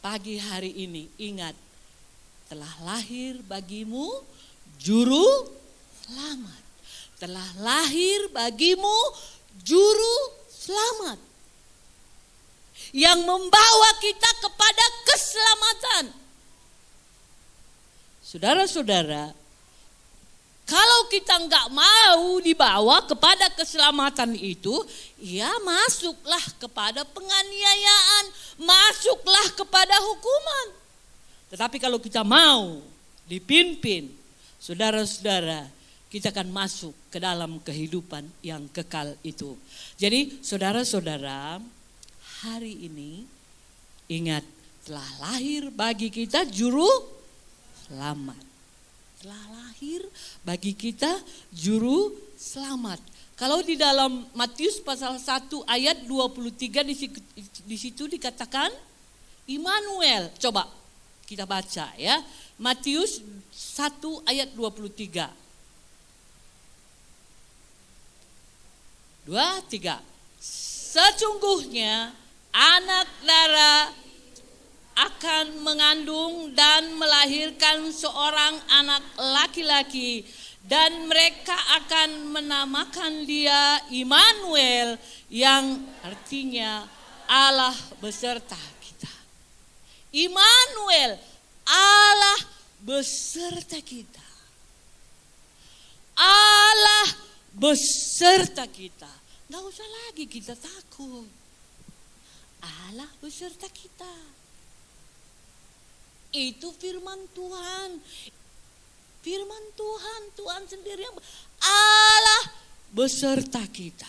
pagi hari ini ingat, telah lahir bagimu juru selamat. Telah lahir bagimu juru selamat. Yang membawa kita kepada keselamatan. Saudara-saudara, kalau kita enggak mau dibawa kepada keselamatan itu, ya masuklah kepada penganiayaan, masuklah kepada hukuman. Tetapi kalau kita mau dipimpin, saudara-saudara, kita akan masuk ke dalam kehidupan yang kekal itu. Jadi saudara-saudara, hari ini ingat, telah lahir bagi kita juru selamat. Telah lahir bagi kita juru selamat. Kalau di dalam Matius pasal 1 ayat 23 di situ dikatakan Immanuel. Coba kita baca ya. Matius 1 ayat 23. 2, 3. Sesungguhnya anak darah akan mengandung dan melahirkan seorang anak laki-laki, dan mereka akan menamakan dia Immanuel, yang artinya Allah beserta kita. Immanuel, Allah beserta kita. Allah beserta kita. Nggak usah lagi kita takut. Allah beserta kita. Itu firman Tuhan. Firman Tuhan, Tuhan sendiri yang Allah beserta kita.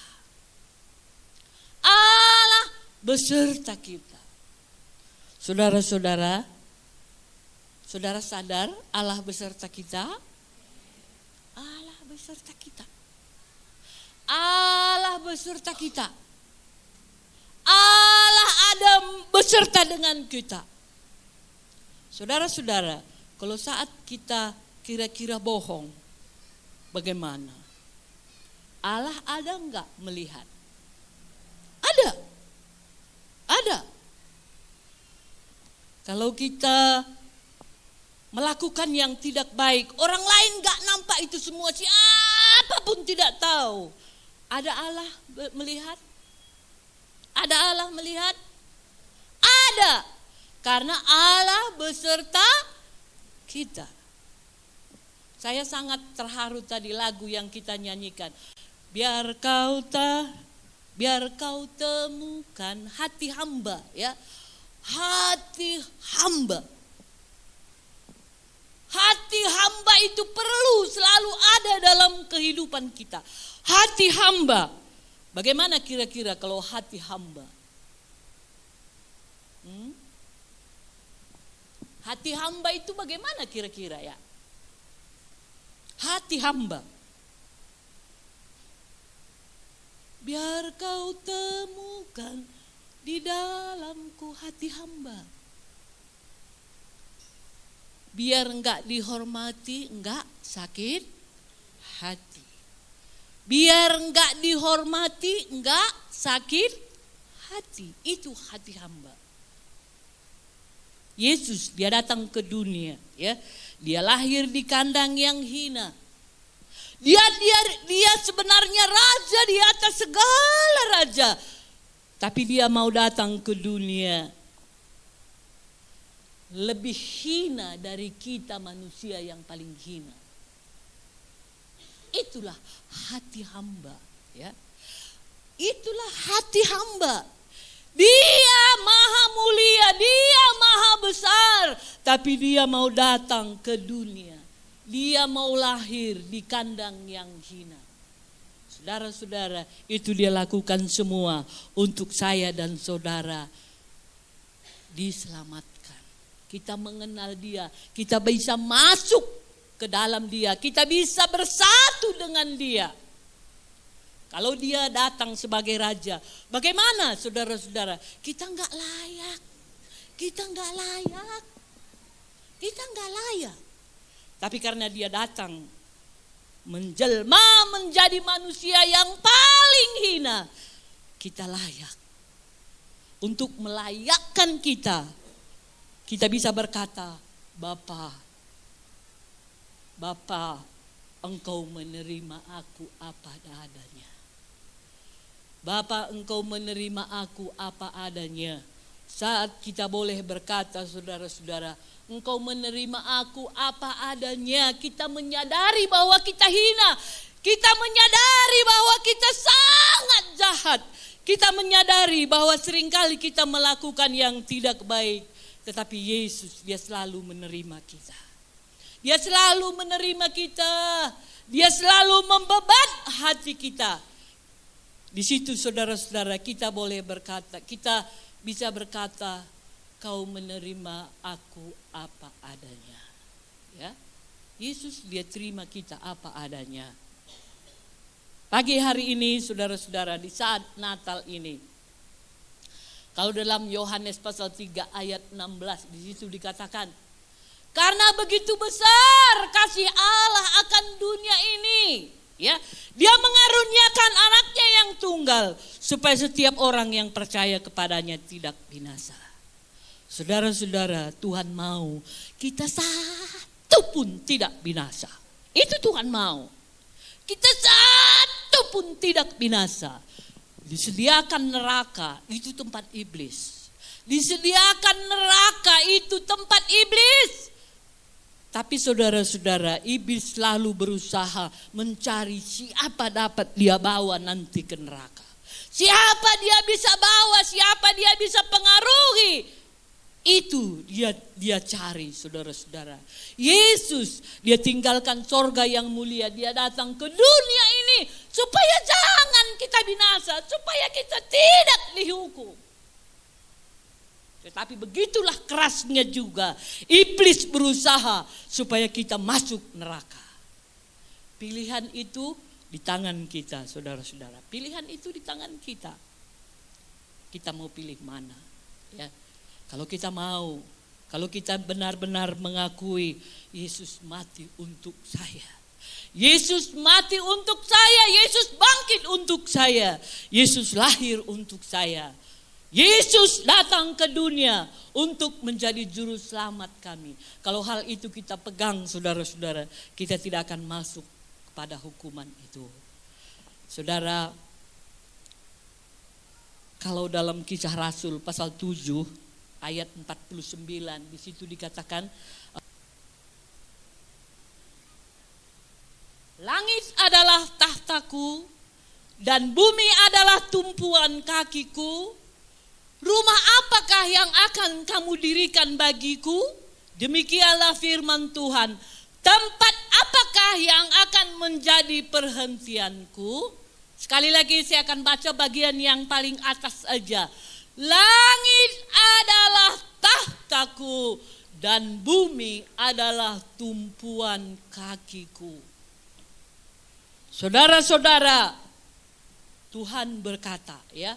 Allah beserta kita. Saudara-saudara, saudara sadar Allah beserta kita? Allah beserta kita. Allah beserta kita. Allah ada beserta dengan kita. Saudara-saudara, kalau saat kita kira-kira bohong, bagaimana? Allah ada enggak melihat? Ada. Ada. Kalau kita melakukan yang tidak baik, orang lain enggak nampak itu semua, siapa pun tidak tahu. Ada Allah melihat? Ada Allah melihat? Ada. Karena Allah beserta kita. Saya sangat terharu tadi lagu yang kita nyanyikan. Biar kau temukan hati hamba, ya. Hati hamba. Hati hamba itu perlu selalu ada dalam kehidupan kita. Hati hamba. Bagaimana kira-kira kalau hati hamba? Hati hamba itu bagaimana kira-kira ya? Hati hamba. Biar kau temukan di dalamku hati hamba. Biar enggak dihormati, enggak sakit hati. Biar enggak dihormati, enggak sakit hati. Itu hati hamba. Yesus, dia datang ke dunia, ya. Dia lahir di kandang yang hina. Dia sebenarnya raja di atas segala raja. Tapi dia mau datang ke dunia lebih hina dari kita manusia yang paling hina. Itulah hati hamba, ya. Itulah hati hamba. Dia maha mulia, dia maha besar, tapi dia mau datang ke dunia. Dia mau lahir di kandang yang hina. Saudara-saudara, itu dia lakukan semua untuk saya dan saudara diselamatkan. Kita mengenal dia, kita bisa masuk ke dalam dia, kita bisa bersatu dengan dia. Kalau dia datang sebagai raja, bagaimana saudara-saudara? Kita enggak layak. Kita enggak layak. Kita enggak layak. Tapi karena dia datang menjelma menjadi manusia yang paling hina, kita layak. Untuk melayakkan kita kita bisa berkata, Bapa, Engkau menerima aku apa adanya. Bapa, Engkau menerima aku apa adanya. Saat kita boleh berkata, saudara-saudara, Engkau menerima aku apa adanya, kita menyadari bahwa kita hina. Kita menyadari bahwa kita sangat jahat. Kita menyadari bahwa seringkali kita melakukan yang tidak baik. Tetapi Yesus, dia selalu menerima kita. Dia selalu menerima kita. Dia selalu membebat hati kita. Di situ saudara-saudara kita boleh berkata, kita bisa berkata, Kau menerima aku apa adanya. Ya, Yesus dia terima kita apa adanya. Pagi hari ini saudara-saudara, di saat Natal ini, kalau dalam Yohanes pasal 3 ayat 16 di situ dikatakan, karena begitu besar kasih Allah akan dunia ini, ya, dia mengaruniakan anaknya yang tunggal supaya setiap orang yang percaya kepadanya tidak binasa. Saudara-saudara, Tuhan mau kita satu pun tidak binasa. Itu Tuhan mau. Kita satu pun tidak binasa. Disediakan neraka, itu tempat iblis. Disediakan neraka, itu tempat iblis. Tapi saudara-saudara, iblis selalu berusaha mencari siapa dapat dia bawa nanti ke neraka. Siapa dia bisa bawa, siapa dia bisa pengaruhi. Itu dia cari, saudara-saudara. Yesus, dia tinggalkan sorga yang mulia. Dia datang ke dunia ini supaya jangan kita binasa, supaya kita tidak dihukum. Tetapi begitulah kerasnya juga iblis berusaha supaya kita masuk neraka. Pilihan itu di tangan kita, saudara-saudara. Pilihan itu di tangan kita. Kita mau pilih mana, ya? Kalau kita mau, kalau kita benar-benar mengakui Yesus mati untuk saya. Yesus mati untuk saya, Yesus bangkit untuk saya. Yesus lahir untuk saya. Yesus datang ke dunia untuk menjadi juru selamat kami. Kalau hal itu kita pegang, saudara-saudara, kita tidak akan masuk kepada hukuman itu. Saudara, kalau dalam Kisah Rasul pasal 7 ayat 49 di situ dikatakan, langit adalah tahtaku dan bumi adalah tumpuan kakiku. Rumah apakah yang akan kamu dirikan bagiku? Demikianlah firman Tuhan. Tempat apakah yang akan menjadi perhentianku? Sekali lagi saya akan baca bagian yang paling atas aja. Langit adalah tahtaku dan bumi adalah tumpuan kakiku. Saudara-saudara, Tuhan berkata, ya,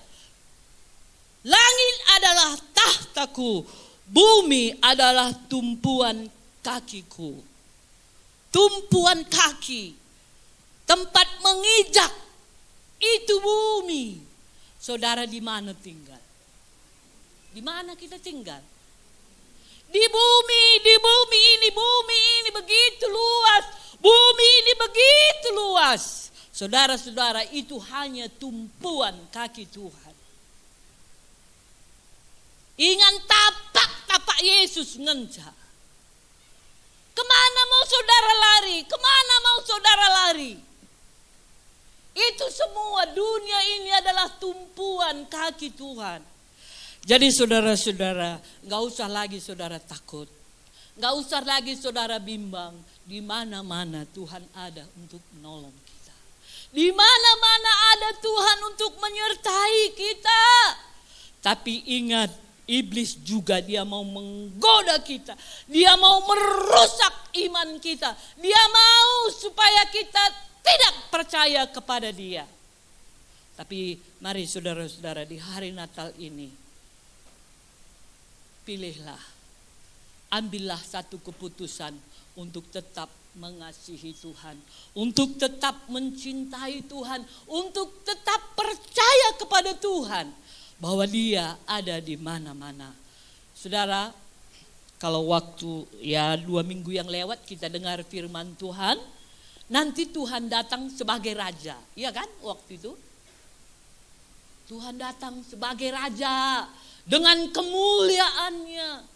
langit adalah tahtaku, bumi adalah tumpuan kakiku. Tumpuan kaki, tempat mengijak, itu bumi. Saudara, di mana tinggal? Di mana kita tinggal? Di bumi ini begitu luas. Bumi ini begitu luas. Saudara-saudara, itu hanya tumpuan kaki Tuhan. Ingat tapak Yesus ngencah. Kemana mau saudara lari? Kemana mau saudara lari? Itu semua dunia ini adalah tumpuan kaki Tuhan. Jadi saudara-saudara, gak usah lagi saudara takut. Gak usah lagi saudara bimbang. Di mana-mana Tuhan ada untuk menolong kita. Di mana-mana ada Tuhan untuk menyertai kita. Tapi ingat, iblis juga dia mau menggoda kita. Dia mau merusak iman kita. Dia mau supaya kita tidak percaya kepada dia. Tapi mari saudara-saudara, di hari Natal ini, pilihlah, ambillah satu keputusan untuk tetap mengasihi Tuhan, untuk tetap mencintai Tuhan, untuk tetap percaya kepada Tuhan bahwa Dia ada di mana-mana. Saudara, Kalau waktu ya 2 minggu yang lewat kita dengar firman Tuhan, nanti Tuhan datang sebagai raja. Iya kan waktu itu? Tuhan datang sebagai raja dengan kemuliaannya.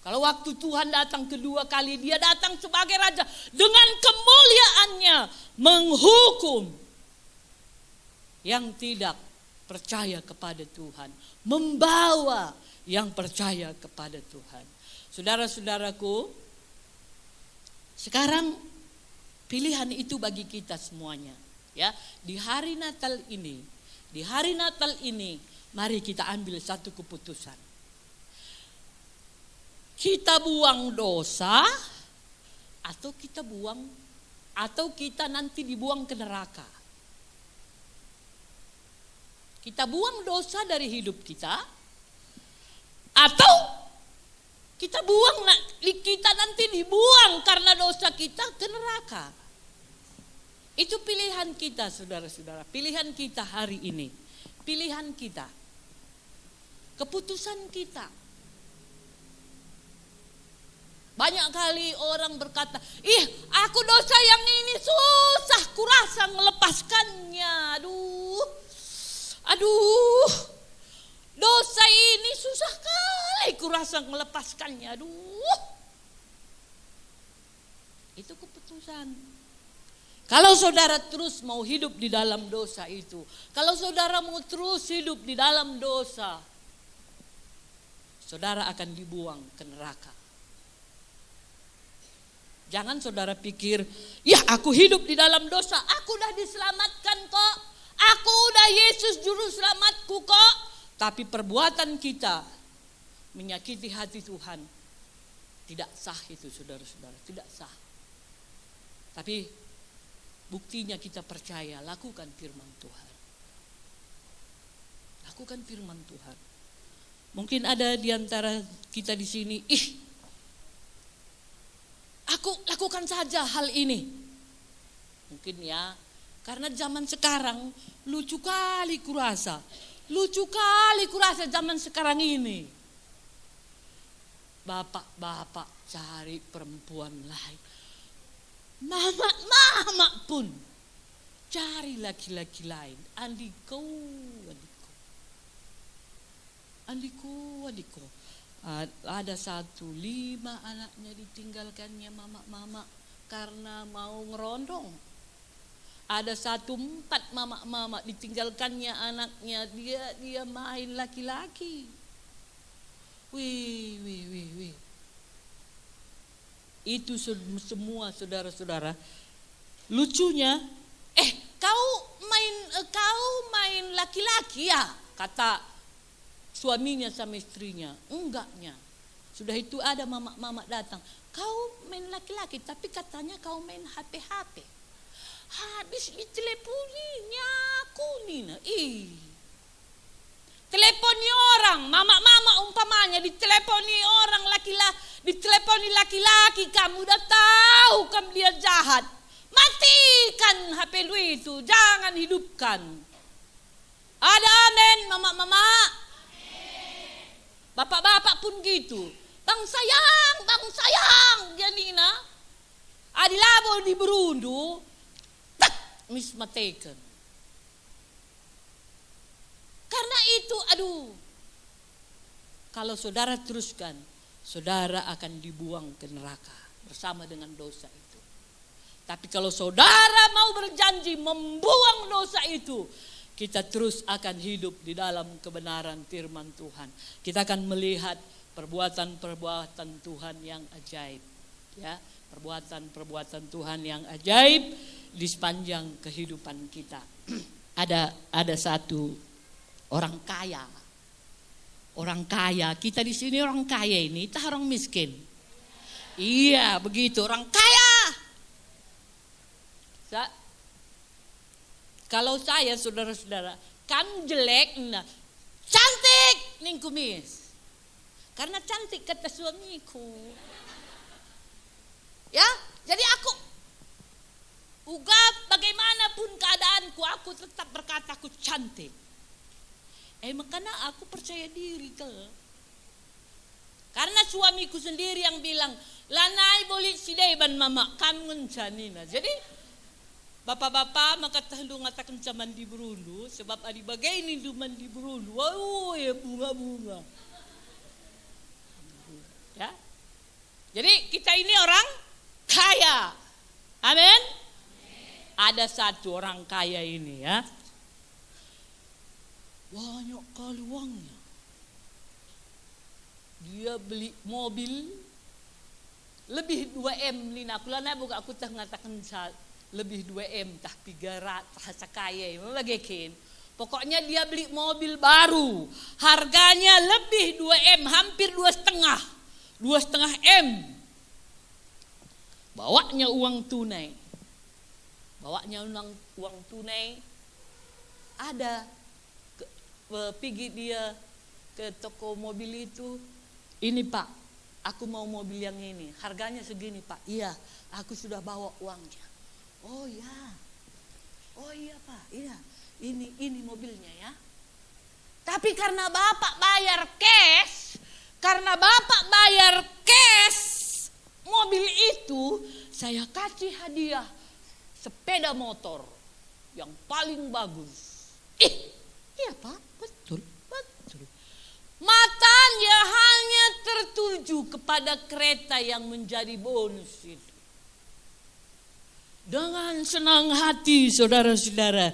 Kalau waktu Tuhan datang kedua kali, dia datang sebagai raja dengan kemuliaannya, menghukum yang tidak percaya kepada Tuhan, membawa yang percaya kepada Tuhan. Saudara-saudaraku, sekarang pilihan itu bagi kita semuanya. Ya, di hari Natal ini, mari kita ambil satu keputusan. Kita buang dosa atau kita nanti dibuang ke neraka. Kita buang dosa dari hidup kita atau kita nanti dibuang karena dosa kita ke neraka. Itu pilihan kita, saudara-saudara. Pilihan kita hari ini. Pilihan kita. Keputusan kita. Banyak kali orang berkata, aku dosa yang ini susah kurasa melepaskannya. Aduh, dosa ini susah kali kurasa melepaskannya. Itu keputusan. Kalau saudara terus mau hidup di dalam dosa itu, kalau saudara mau terus hidup di dalam dosa, saudara akan dibuang ke neraka. Jangan saudara pikir, aku hidup di dalam dosa, aku udah diselamatkan kok, aku udah Yesus juru selamatku kok. Tapi perbuatan kita menyakiti hati Tuhan, tidak sah itu saudara-saudara, tidak sah. Tapi buktinya kita percaya, lakukan firman Tuhan. Lakukan firman Tuhan. Mungkin ada di antara kita di sini, aku lakukan saja hal ini. Mungkin ya, karena zaman sekarang lucu kali kurasa zaman sekarang ini. Bapak-bapak cari perempuan lain. Mama pun cari laki-laki lain. Andiko. Ada 1, 5 anaknya ditinggalkannya mama karena mau ngerondong. Ada 1, 4 mama ditinggalkannya anaknya, dia main laki-laki. Wih. Itu semua saudara-saudara. Lucunya, kau main laki-laki ya, kata suaminya sama istrinya. Enggaknya. Sudah itu ada mama datang. Kau main laki-laki, tapi katanya kau main HP. Habis diteleponinya aku Nina. Teleponi orang, mama umpamanya diteleponi orang diteleponi laki-laki, kamu udah tahu kamu dia jahat. Matikan HP lu itu, jangan hidupkan. Ada amin, mama. Bapak-bapak pun gitu. Bang sayang, dia Nina. Adilabo di berundu, mismateken. Karena itu, kalau saudara teruskan, saudara akan dibuang ke neraka bersama dengan dosa itu. Tapi kalau saudara mau berjanji membuang dosa itu, kita terus akan hidup di dalam kebenaran firman Tuhan. Kita akan melihat perbuatan-perbuatan Tuhan yang ajaib. Ya, perbuatan-perbuatan Tuhan yang ajaib di sepanjang kehidupan kita. Ada satu orang kaya. Orang kaya, kita di sini orang kaya ini, kita orang miskin. Iya, begitu, orang kaya. Kalau saya saudara-saudara kan jelek, cantik ning kumis. Karena cantik kata suamiku. Ya, jadi aku bagaimanapun keadaanku, aku tetap berkata aku cantik. Makanya aku percaya diri ke. suamiku sendiri yang bilang, lanai boleh sideban mama kamu janina. Jadi bapak-bapak maka tahu ngatakan zaman di berulu sebab adi bagai ini duman di berulu. Wow ya bunga-bunga. Ya. Jadi kita ini orang kaya. Amin. Ada satu orang kaya ini ya. Banyak kali uangnya. Dia beli mobil lebih 2M lina kulana buka aku tah ngatakan lebih 2M tah 300 kaya bagekin. Pokoknya dia beli mobil baru. Harganya lebih 2M, hampir 2,5 M. Bawanya uang tunai. Uang tunai. Ada pergi dia ke toko mobil itu. Ini Pak, aku mau mobil yang ini. Harganya segini Pak. Iya, aku sudah bawa uangnya. Oh iya Pak, iya. Ini mobilnya ya. Tapi karena Bapak bayar cash, mobil itu saya kasih hadiah sepeda motor yang paling bagus. Iya Pak, betul. Matanya hanya tertuju kepada kereta yang menjadi bonus itu. Dengan senang hati saudara-saudara,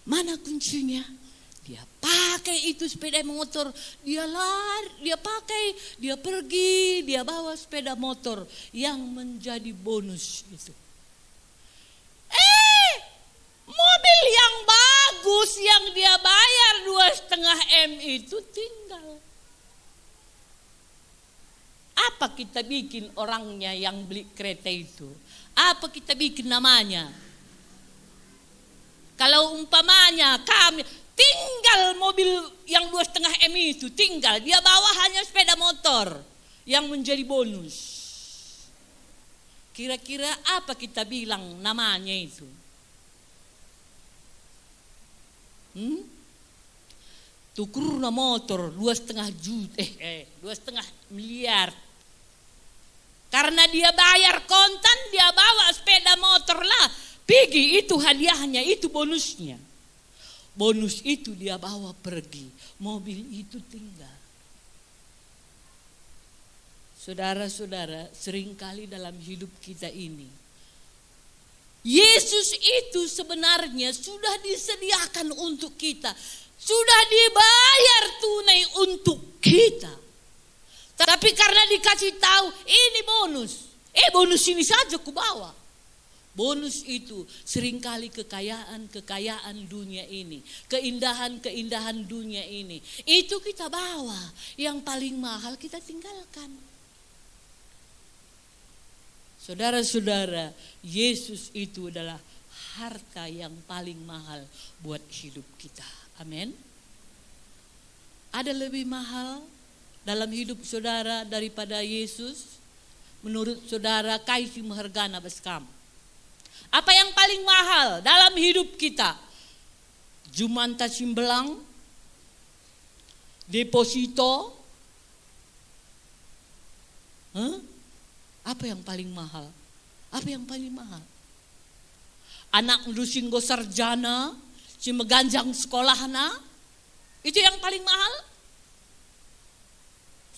mana kuncinya? Dia pakai itu sepeda motor, dia lari, dia pakai, dia pergi, dia bawa sepeda motor yang menjadi bonus itu. Mobil yang bagus yang dia bayar 2,5 M itu tinggal. Apa kita bikin orangnya yang beli kereta itu? Apa kita bikin namanya? Kalau umpamanya kami tinggal mobil yang 2,5 M itu tinggal, dia bawa hanya sepeda motor yang menjadi bonus. Kira-kira apa kita bilang namanya itu? Tukurna motor 2,5 juta, 2,5 miliar. Karena dia bayar kontan, dia bawa sepeda motor lah. Pergi, itu hadiahnya, itu bonusnya. Bonus itu dia bawa pergi, mobil itu tinggal. Saudara-saudara, seringkali dalam hidup kita ini, Yesus itu sebenarnya sudah disediakan untuk kita. Sudah dibayar tunai untuk kita. Tapi karena dikasih tahu, ini bonus. Bonus ini saja ku bawa. Bonus itu seringkali kekayaan dunia ini. Keindahan dunia ini. Itu kita bawa. Yang paling mahal kita tinggalkan. Saudara-saudara, Yesus itu adalah harta yang paling mahal buat hidup kita. Amin. Ada lebih mahal dalam hidup saudara daripada Yesus? Menurut saudara, kaisi mahargana beskam. Apa yang paling mahal dalam hidup kita? Jumanta simbelang, deposito, apa yang paling mahal? Apa yang paling mahal? Anak lusinggo sarjana, si meganjang sekolahna, itu yang paling mahal?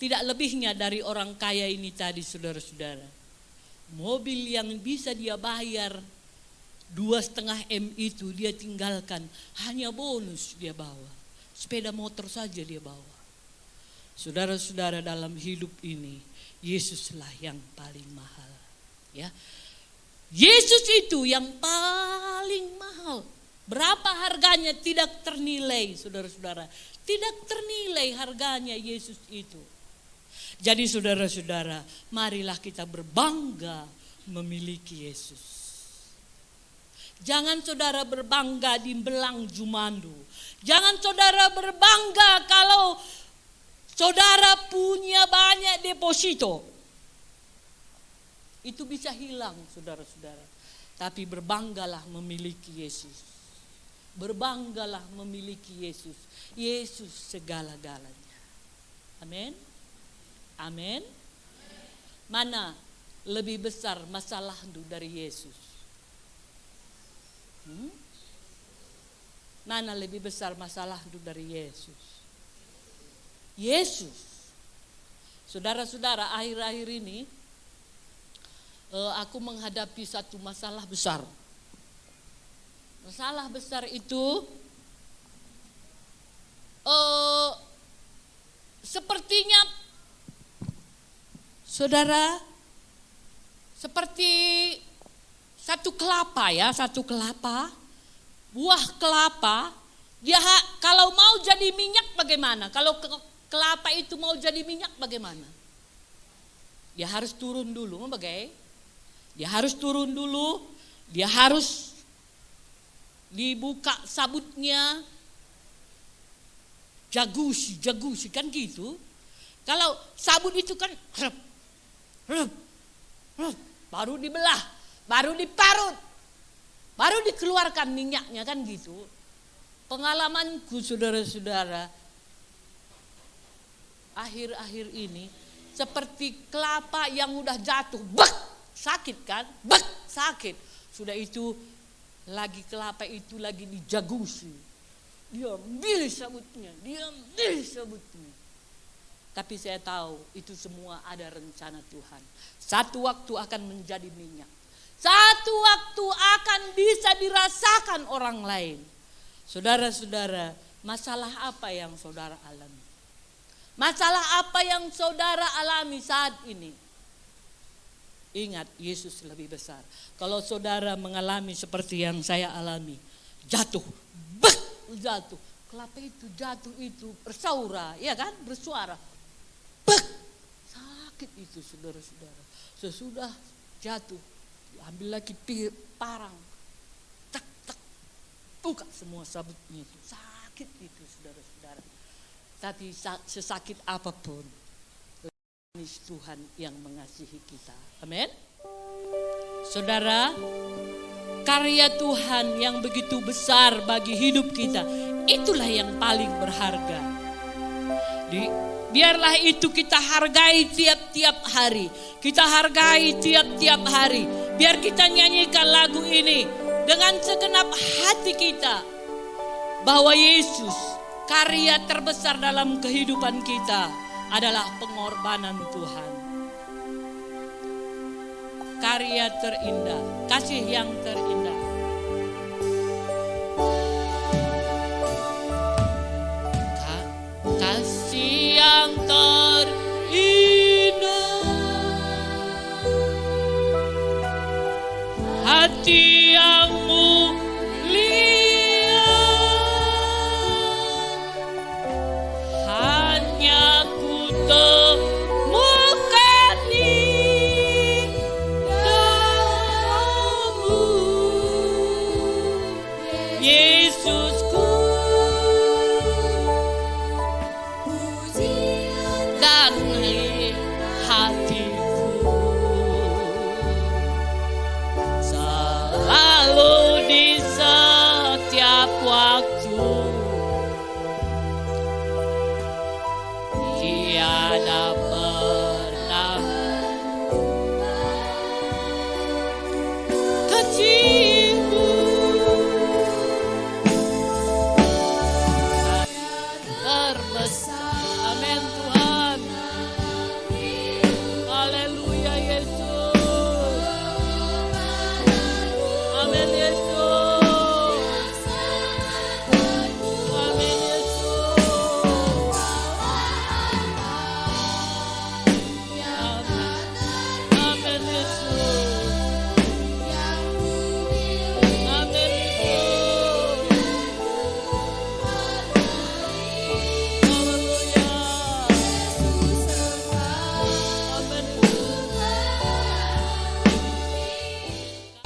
Tidak lebihnya dari orang kaya ini tadi, saudara-saudara. Mobil yang bisa dia bayar 2,5 M itu dia tinggalkan, hanya bonus dia bawa. Sepeda motor saja dia bawa. Saudara-saudara, dalam hidup ini Yesuslah yang paling mahal, ya. Yesus itu yang paling mahal. Berapa harganya tidak ternilai, saudara-saudara. Tidak ternilai harganya Yesus itu. Jadi saudara-saudara, marilah kita berbangga memiliki Yesus. Jangan saudara berbangga di belang jumandu. Jangan saudara berbangga kalau saudara punya banyak deposito. Itu bisa hilang, saudara-saudara. Tapi berbanggalah memiliki Yesus. Berbanggalah memiliki Yesus. Yesus segala-galanya. Amin. Amin. Mana lebih besar masalahmu dari Yesus? Mana lebih besar masalahmu dari Yesus? Yesus. Saudara-saudara, akhir-akhir ini aku menghadapi satu masalah besar. Masalah besar itu sepertinya, saudara, seperti satu kelapa ya, satu kelapa, buah kelapa, dia kalau mau jadi minyak bagaimana? Kalau kelapa itu mau jadi minyak bagaimana? Dia harus turun dulu, bagaimana? Dia harus turun dulu, dia harus dibuka sabutnya, jagusi kan gitu. Kalau sabut itu kan baru dibelah, baru diparut, baru dikeluarkan minyaknya kan gitu. Pengalamanku saudara-saudara, akhir-akhir ini seperti kelapa yang udah jatuh, sakit kan, sakit. Sudah itu lagi kelapa itu lagi dijagusi, dia ambil sabutnya. Tapi saya tahu itu semua ada rencana Tuhan. Satu waktu akan menjadi minyak, satu waktu akan bisa dirasakan orang lain. Saudara-saudara, masalah apa yang saudara alami? Masalah apa yang saudara alami saat ini? Ingat, Yesus lebih besar. Kalau saudara mengalami seperti yang saya alami, jatuh, kelapa itu jatuh itu bersaura, ya kan, bersuara, sakit itu saudara-saudara. Sesudah jatuh, ambil lagi parang, buka semua sabutnya itu, sakit itu saudara-saudara. Tapi sesakit apapun, Tuhan yang mengasihi kita. Amin. Saudara, karya Tuhan yang begitu besar bagi hidup kita, itulah yang paling berharga. Biarlah itu kita hargai tiap-tiap hari. Kita hargai tiap-tiap hari. Biar kita nyanyikan lagu ini dengan segenap hati kita, bahwa Yesus, karya terbesar dalam kehidupan kita adalah pengorbanan Tuhan. Karya terindah, kasih yang terindah.